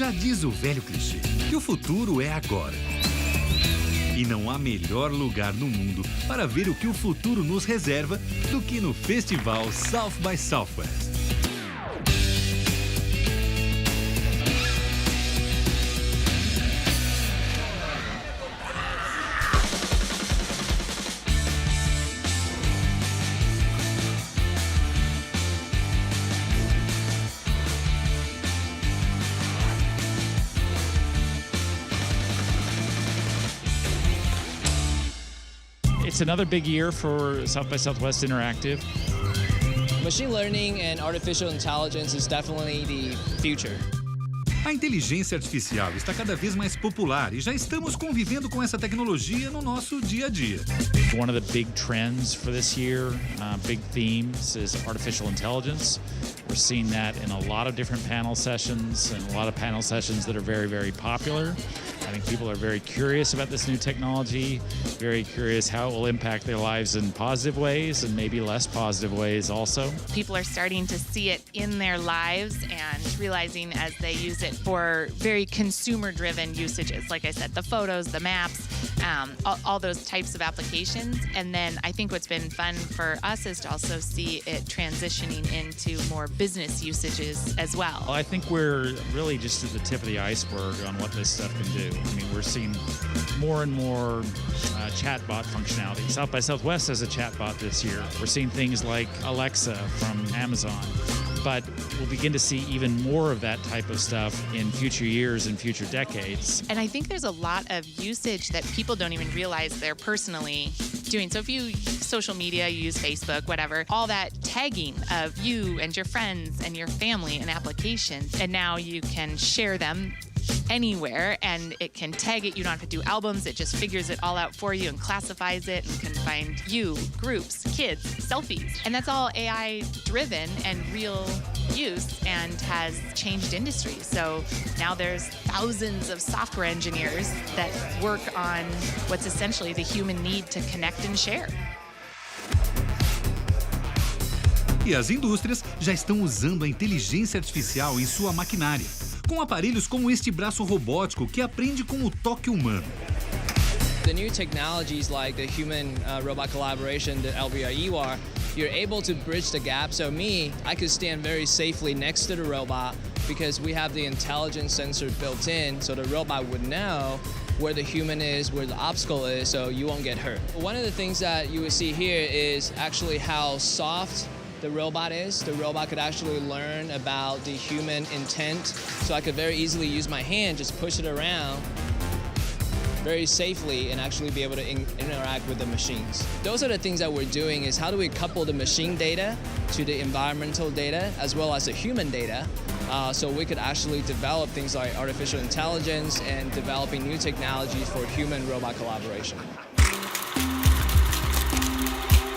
Já diz o velho clichê que o futuro é agora. E não há melhor lugar no mundo para ver o que o futuro nos reserva do que no festival South by Southwest. It's another big year for South by Southwest Interactive. Machine learning and artificial intelligence is definitely the future. A inteligência artificial está cada vez mais popular e já estamos convivendo com essa tecnologia no nosso dia a dia. One of the big trends for this year, big themes, is artificial intelligence. We're seeing that in a lot of different panel sessions and a lot of panel sessions that are very, very popular. I think people are very curious about this new technology, very curious how it will impact their lives in positive ways and maybe less positive ways also. People are starting to see it in their lives and realizing as they use it for very consumer-driven usages. Like I said, the photos, the maps, all those types of applications. And then I think what's been fun for us is to also see it transitioning into more business usages as well. I think we're really just at the tip of the iceberg on what this stuff can do. I mean, we're seeing more and more chatbot functionality. South by Southwest has a chatbot this year. We're seeing things like Alexa from Amazon. But we'll begin to see even more of that type of stuff in future years and future decades. And I think there's a lot of usage that people don't even realize they're personally doing. So if you use social media, you use Facebook, whatever, all that tagging of you and your friends and your family and applications, and now you can share them anywhere and it can tag it. You don't have to do albums. It just figures it all out for you and classifies it and can find you, groups, kids, selfies. And that's all AI driven and real use and has changed industries. So now there's thousands of software engineers that work on what's essentially the human need to connect and share. E as indústrias já estão usando a inteligência artificial em sua maquinária, com aparelhos como este braço robótico que aprende com o toque humano. The new technologies like the human-robot collaboration, the LVR-EWAR, you're able to bridge the gap. So I could stand very safely next to the robot because we have the intelligence sensor built in, so the robot would know where the human is, where the obstacle is, so you won't get hurt. One of the things that you will see here is actually how soft the robot is. The robot could actually learn about the human intent. So I could very easily use my hand, just push it around very safely and actually be able to interact with the machines. Those are the things that we're doing is how do we couple the machine data to the environmental data as well as the human data so we could actually develop things like artificial intelligence and developing new technologies for human-robot collaboration.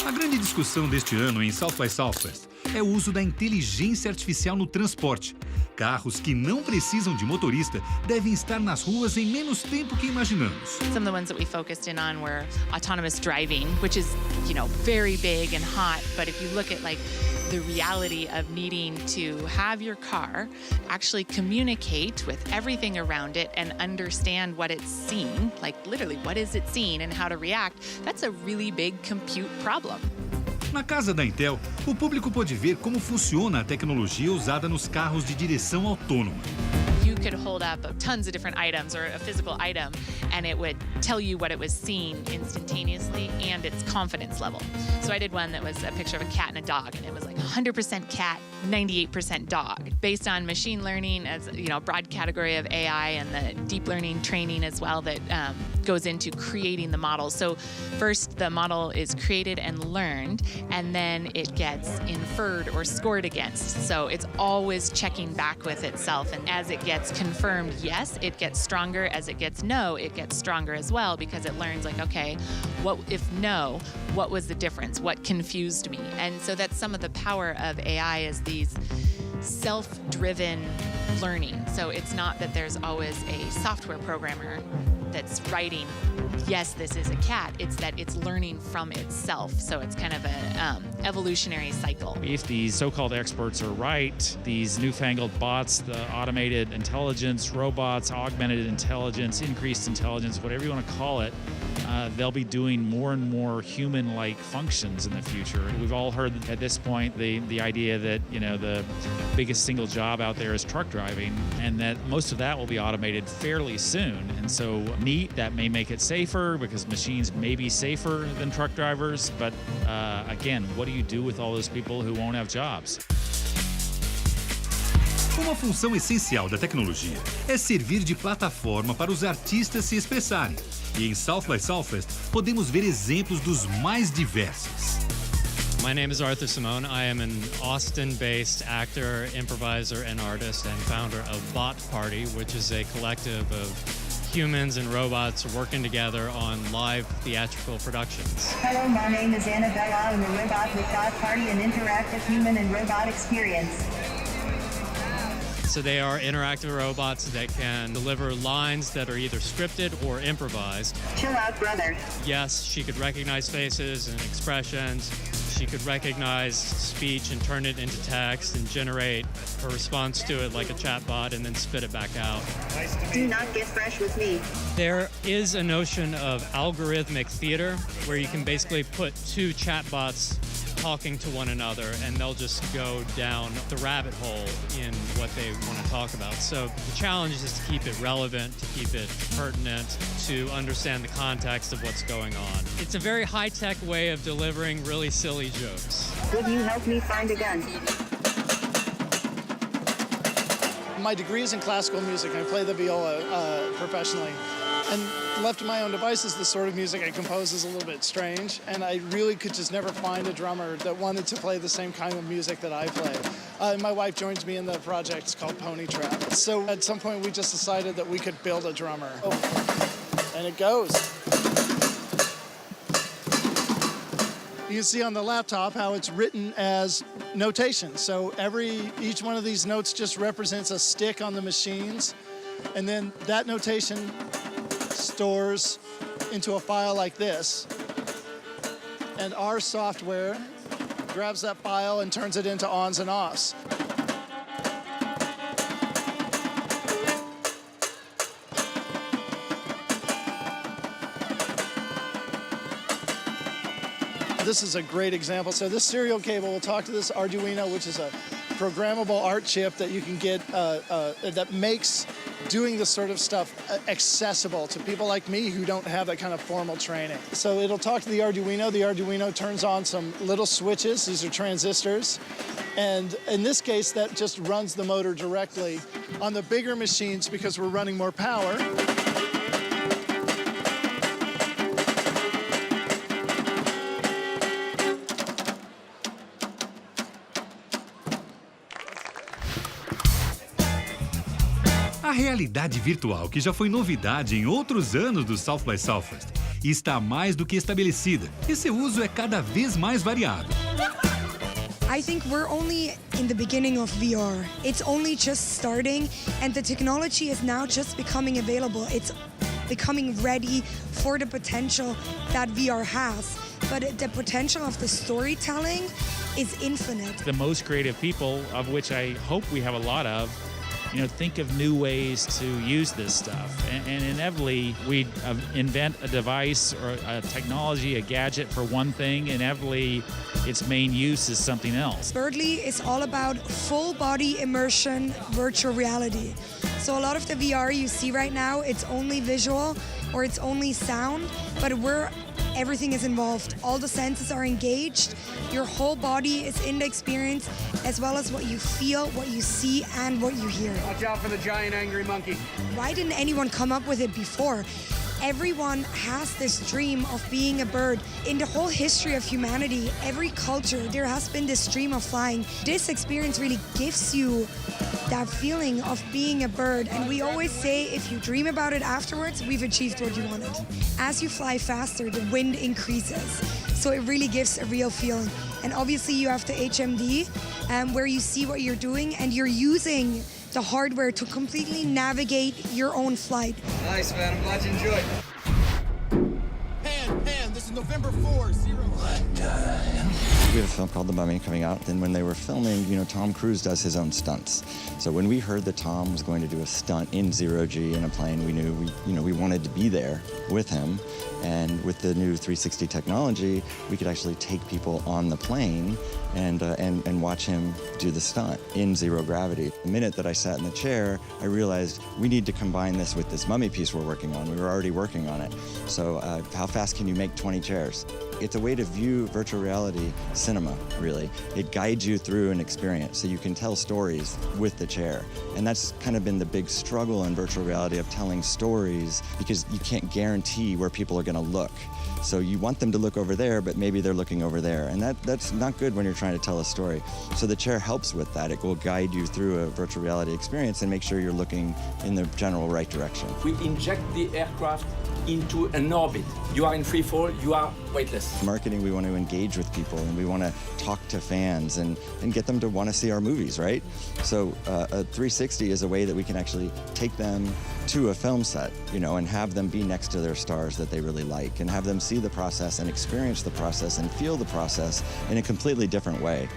A grande discussão deste ano em South by Southwest é o uso da inteligência artificial no transporte. Carros que não precisam de motorista devem estar nas ruas em menos tempo que imaginamos. Some of the ones that we focused in on were autonomous driving, which is, very big and hot. But if you look at the reality of needing to have your car actually communicate with everything around it and understand what it's seeing, like literally what is it seeing and how to react, that's a really big compute problem. Na casa da Intel, o público pôde ver como funciona a tecnologia usada nos carros de direção autônoma. You could hold up tons of different items or a physical item and it would tell you what it was seeing instantaneously and its confidence level. So I did one that was a picture of a cat and a dog and it was like 100% cat, 98% dog, based on machine learning as a broad category of AI and the deep learning training as well that goes into creating the model. So first the model is created and learned and then it gets inferred or scored against. So it's always checking back with itself, and as it gets confirmed yes, it gets stronger. As it gets no, it gets stronger as well because it learns okay, what if no, what was the difference? What confused me? And so that's some of the power of AI is these self-driven learning. So it's not that there's always a software programmer that's writing yes, this is a cat. It's that it's learning from itself. So it's kind of an evolutionary cycle. If these so-called experts are right, these newfangled bots, the automated intelligence, robots, augmented intelligence, increased intelligence, whatever you want to call it, they'll be doing more and more human-like functions in the future. We've all heard at this point the idea that, you know, the biggest single job out there is truck driving, and that most of that will be automated fairly soon. And so neat, that may make it safer because machines may be safer than truck drivers, but again, what do you do with all those people who won't have jobs? Uma função essencial da tecnologia é servir de plataforma para os artistas se expressarem. E em South by Southwest podemos ver exemplos dos mais diversos. My name is Arthur Simone. I am an Austin-based actor, improviser, and artist, and founder of Bot Party, which is a collective of humans and robots working together on live theatrical productions. Hello, my name is Annabella. I'm a robot with Bot Party, an interactive human and robot experience. So they are interactive robots that can deliver lines that are either scripted or improvised. Chill out, brother. Yes, she could recognize faces and expressions. She could recognize speech and turn it into text and generate a response to it like a chatbot and then spit it back out. Do not get fresh with me. There is a notion of algorithmic theater where you can basically put two chatbots talking to one another and they'll just go down the rabbit hole in what they want to talk about. So the challenge is to keep it relevant, to keep it pertinent, to understand the context of what's going on. It's a very high-tech way of delivering really silly jokes. Could you help me find a gun? My degree is in classical music. I play the viola professionally. And left to my own devices, the sort of music I compose is a little bit strange, and I really could just never find a drummer that wanted to play the same kind of music that I play. My wife joins me in the project. It's called Pony Trap. So at some point, we just decided that we could build a drummer. And it goes. You can see on the laptop how it's written as notation. So each one of these notes just represents a stick on the machines, and then that notation stores into a file like this, and our software grabs that file and turns it into ons and offs. This is a great example. So this serial cable will talk to this Arduino, which is a programmable art chip that you can get that makes doing this sort of stuff accessible to people like me who don't have that kind of formal training. So it'll talk to the Arduino. The Arduino turns on some little switches. These are transistors. And in this case, that just runs the motor directly. On the bigger machines, because we're running more power, A realidade virtual, que já foi novidade em outros anos do South by Southwest, está mais do que estabelecida e seu uso é cada vez mais variado. I think we're only in the beginning of VR. It's only just starting, and the technology is now just becoming available. It's becoming ready for the potential that VR has. But the potential of the storytelling is infinite. The most creative people, of which I hope we have a lot of, think of new ways to use this stuff. And inevitably, we invent a device or a technology, a gadget for one thing. Inevitably, its main use is something else. Birdly is all about full body immersion virtual reality. So a lot of the VR you see right now, it's only visual or it's only sound, but everything is involved. All the senses are engaged. Your whole body is in the experience, as well as what you feel, what you see, and what you hear. Watch out for the giant angry monkey. Why didn't anyone come up with it before? Everyone has this dream of being a bird. In the whole history of humanity, every culture, there has been this dream of flying. This experience really gives you that feeling of being a bird. And we always say, if you dream about it afterwards, we've achieved what you wanted. As you fly faster, the wind increases. So it really gives a real feeling. And obviously you have the HMD, where you see what you're doing and you're using the hardware to completely navigate your own flight. Nice, man. I'm glad you enjoyed. November 4, 0. We have a film called The Mummy coming out. And when they were filming, Tom Cruise does his own stunts. So when we heard that Tom was going to do a stunt in zero-G in a plane, we knew we wanted to be there with him. And with the new 360 technology, we could actually take people on the plane and watch him do the stunt in zero gravity. The minute that I sat in the chair, I realized we need to combine this with this mummy piece we're working on. We were already working on it. So how fast can you make 20 chairs? It's a way to view virtual reality cinema, really. It guides you through an experience so you can tell stories with the chair. And that's kind of been the big struggle in virtual reality of telling stories, because you can't guarantee where people are going to look. So you want them to look over there, but maybe they're looking over there. And that's not good when you're trying to tell a story. So the chair helps with that. It will guide you through a virtual reality experience and make sure you're looking in the general right direction. We inject the aircraft into an orbit. You are in free fall, you are weightless. Marketing, we want to engage with people and we want to talk to fans and get them to want to see our movies, right? So a 360 is a way that we can actually take them to a film set, and have them be next to their stars that they really like, and have them see the process and experience the process and feel the process in a completely different way.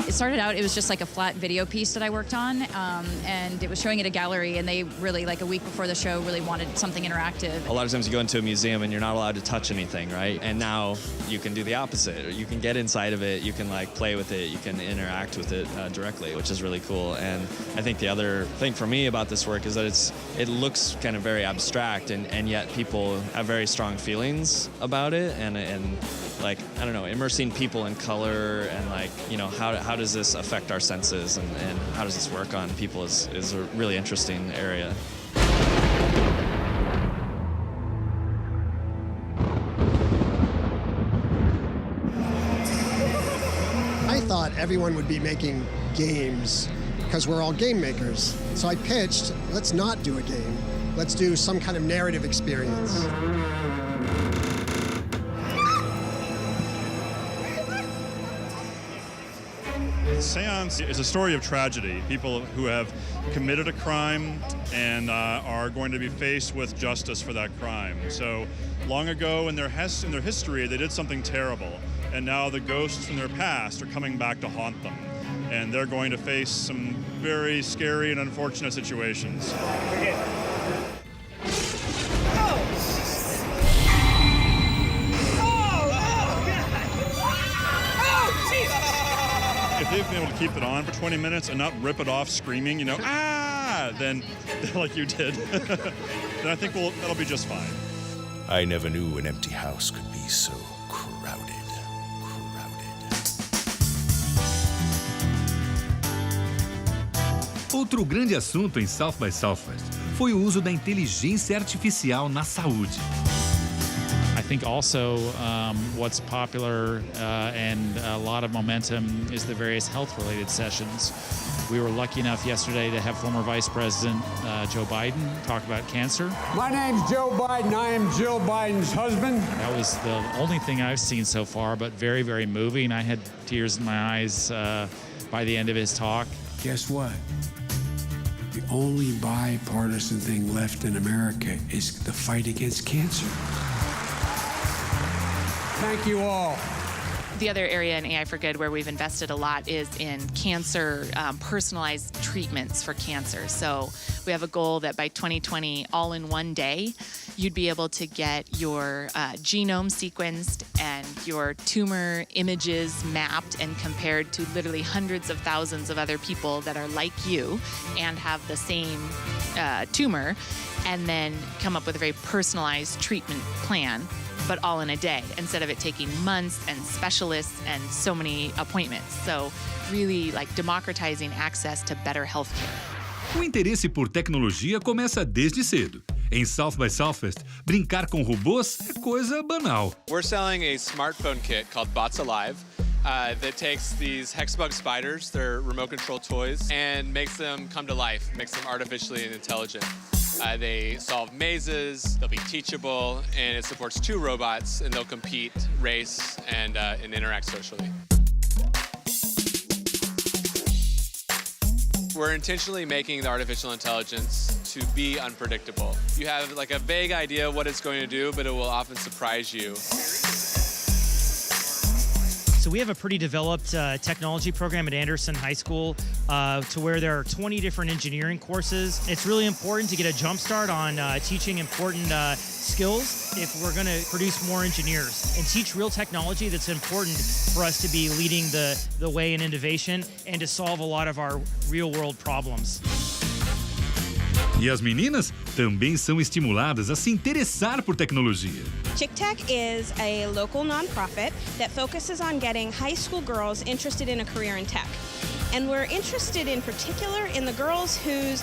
Started out, it was just like a flat video piece that I worked on, and it was showing at a gallery, and they really, like a week before the show, really wanted something interactive. A lot of times you go into a museum and you're not allowed to touch anything, right? And now you can do the opposite. You can get inside of it, you can play with it, you can interact with it directly, which is really cool. And I think the other thing for me about this work is that it looks kind of very abstract, and yet people have very strong feelings about it, and I don't know, immersing people in color and how does this affect our senses and how does this work on people is a really interesting area. I thought everyone would be making games because we're all game makers. So I pitched, let's not do a game. Let's do some kind of narrative experience. Seance is a story of tragedy. People who have committed a crime and are going to be faced with justice for that crime. So long ago in their history, they did something terrible, and now the ghosts from their past are coming back to haunt them. And they're going to face some very scary and unfortunate situations. If they've been able to keep it on for 20 minutes and not rip it off screaming, then like you did, then I think that'll be just fine. I never knew an empty house could be so crowded. Outro grande assunto em South by Southwest foi o uso da inteligência artificial na saúde. I think also what's popular and a lot of momentum is the various health-related sessions. We were lucky enough yesterday to have former Vice President Joe Biden talk about cancer. My name's Joe Biden. I am Jill Biden's husband. That was the only thing I've seen so far, but very, very moving. I had tears in my eyes by the end of his talk. Guess what? The only bipartisan thing left in America is the fight against cancer. Thank you all. The other area in AI for Good where we've invested a lot is in cancer, personalized treatments for cancer. So we have a goal that by 2020, all in one day, you'd be able to get your genome sequenced and your tumor images mapped and compared to literally hundreds of thousands of other people that are like you and have the same tumor, and then come up with a very personalized treatment plan, but all in a day, instead of it taking months and specialists and so many appointments. So really democratizing access to better healthcare. O interesse por tecnologia começa desde cedo. Em South by Southwest, brincar com robôs é coisa banal. We're selling a smartphone kit called Bots Alive that takes these hexbug spiders, they're remote control toys, and makes them come to life, makes them artificially intelligent. They solve mazes, they'll be teachable, and it supports 2 robots, and they'll compete, race, and interact socially. We're intentionally making the artificial intelligence to be unpredictable. You have like a vague idea of what it's going to do, but it will often surprise you. So we have a pretty developed technology program at Anderson High School to where there are 20 different engineering courses. It's really important to get a jump start on teaching important skills if we're going to produce more engineers and teach real technology that's important for us to be leading the way in innovation and to solve a lot of our real-world problems. E as meninas também são estimuladas a se interessar por tecnologia. Chick Tech is a local nonprofit that focuses on getting high school girls interested in a career in tech. And we're interested in particular in the girls whose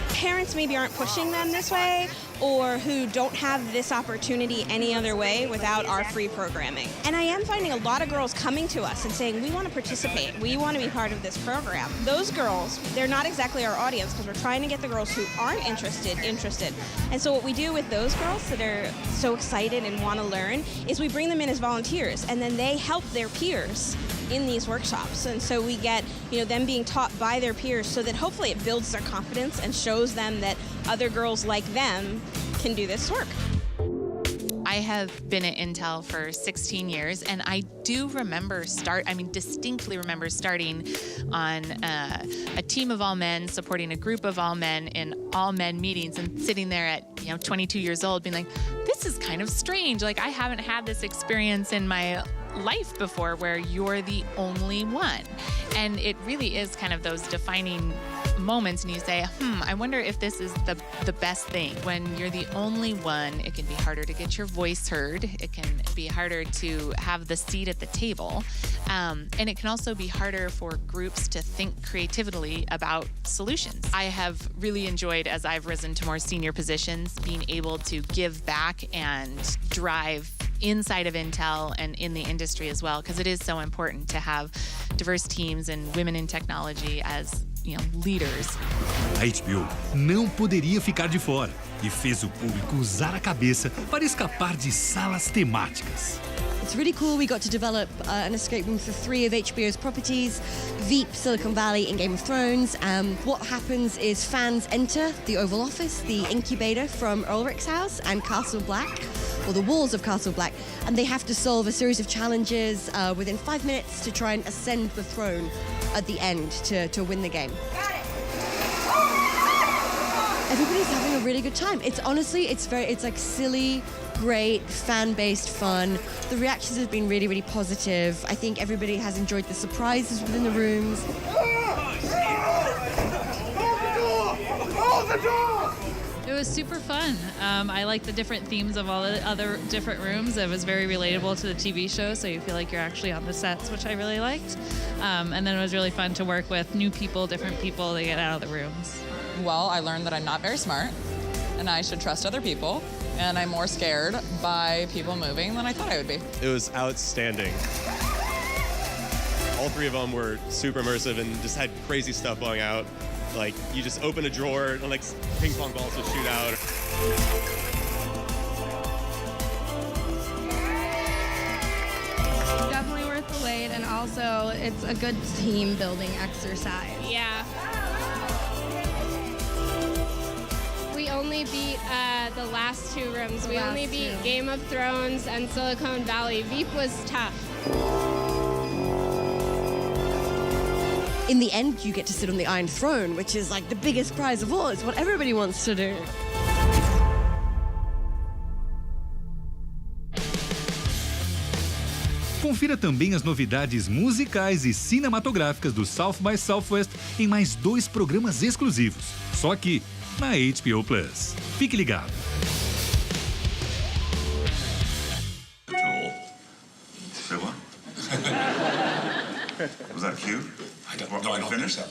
parents maybe aren't pushing them this way or who don't have this opportunity any other way without our free programming. And I am finding a lot of girls coming to us and saying, we want to participate, we want to be part of this program. Those girls, they're not exactly our audience because we're trying to get the girls who aren't interested. And so what we do with those girls that are so excited and want to learn is we bring them in as volunteers and then they help their peers in these workshops. And so we get, them being taught by their peers so that hopefully it builds their confidence and shows them that other girls like them can do this work. I have been at Intel for 16 years, and I do remember distinctly remember starting on a team of all men, supporting a group of all men in all men meetings, and sitting there at 22 years old being like, this is kind of strange. Like, I haven't had this experience in my life before where you're the only one. And it really is kind of those defining moments, and you say, I wonder if this is the best thing. When you're the only one, it can be harder to get your voice heard. It can be harder to have the seat at the table. And it can also be harder for groups to think creatively about solutions. I have really enjoyed, as I've risen to more senior positions, being able to give back and drive inside of Intel and in the industry as well, because it is so important to have diverse teams and women in technology as leaders. A HBO não poderia ficar de fora e fez o público usar a cabeça para escapar de salas temáticas. It's really cool. We got to develop an escape room for 3 of HBO's properties, Veep, Silicon Valley, and Game of Thrones. What happens is fans enter the Oval Office, the incubator from Ulrich's house and Castle Black, or the walls of Castle Black, and they have to solve a series of challenges within 5 minutes to try and ascend the throne at the end to win the game. Everybody's having a really good time. It's like silly, great, fan-based fun. The reactions have been really, really positive. I think everybody has enjoyed the surprises within the rooms. It was super fun. I like the different themes of all the other different rooms. It was very relatable to the TV show, so you feel like you're actually on the sets, which I really liked. And then it was really fun to work with new people, different people to get out of the rooms. Well, I learned that I'm not very smart, and I should trust other people, and I'm more scared by people moving than I thought I would be. It was outstanding. All 3 of them were super immersive and just had crazy stuff going out. Like, you just open a drawer and like ping pong balls would shoot out. Definitely worth the wait, and also it's a good team building exercise. Yeah. We only beat the last 2 rooms. We only beat Game of Thrones and Silicon Valley. Veep was tough. In the end, you get to sit on the Iron Throne, which is like the biggest prize of all. It's what everybody wants to do. Confira também as novidades musicais e cinematográficas do South by Southwest em mais 2 programas exclusivos, só aqui na HBO Plus. Fique ligado. Joel. Say what? Was that cute? I don't know. I don't think so.